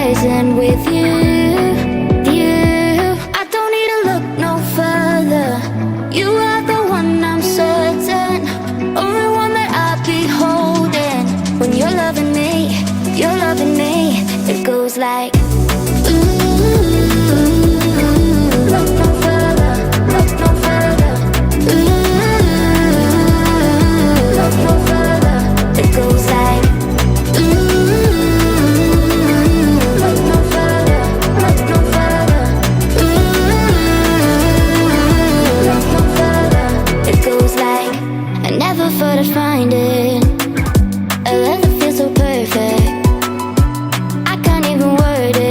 present with you. I don't need to look no further. You are the one, I'm certain. Only one that I'll be holding. When you're loving me, it goes like look no further, look no further. Look no further. It goes like look no further, look no further. Look no further. It goes like I never thought I'd find it. A love that feels so perfect. I can't even word it.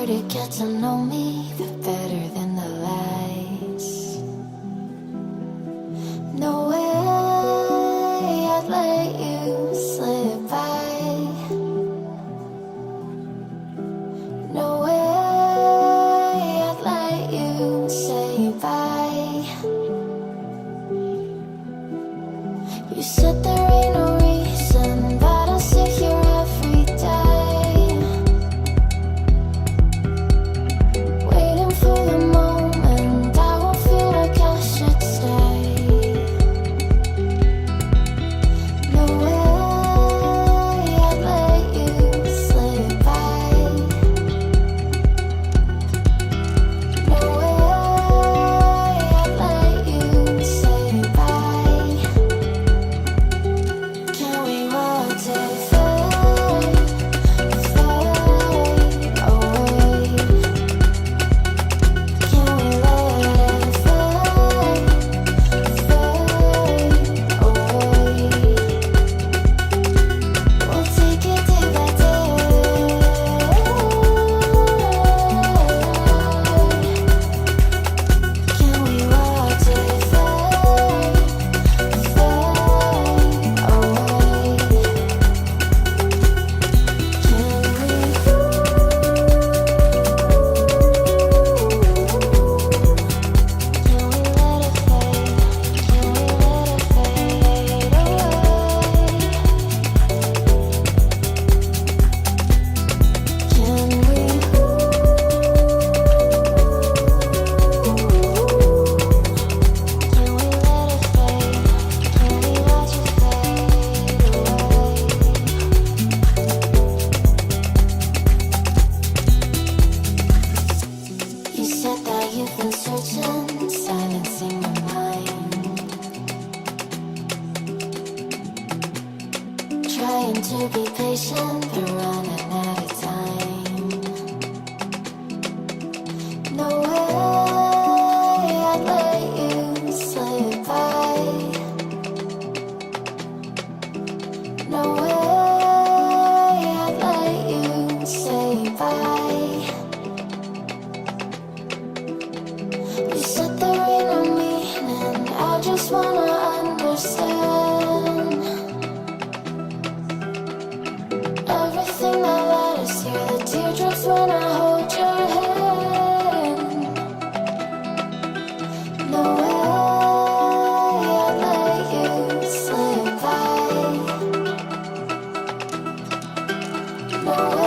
harder to get to know me, the better than the lies. No way I'd let you slip by. No way I'd let you say bye. You said there ain't no reason, but I'll sit here every day, waiting for the moment I won't feel like I should stay. No way I'd let you slip by. No way I'd let you say bye. Can we watch it fade, fade away? Can we let it fade, fade away? We'll take it day by day. Can we watch it fade, fade away? You said that you've been searching, silencing your mind, trying to be patient, but running out of time. No way I'd let you slip by. No way I'd let you say bye. You said there ain't no meaning, I just wanna understand everything that led us here, the teardrops when I hold your hand. No way I'd let you slip by. No way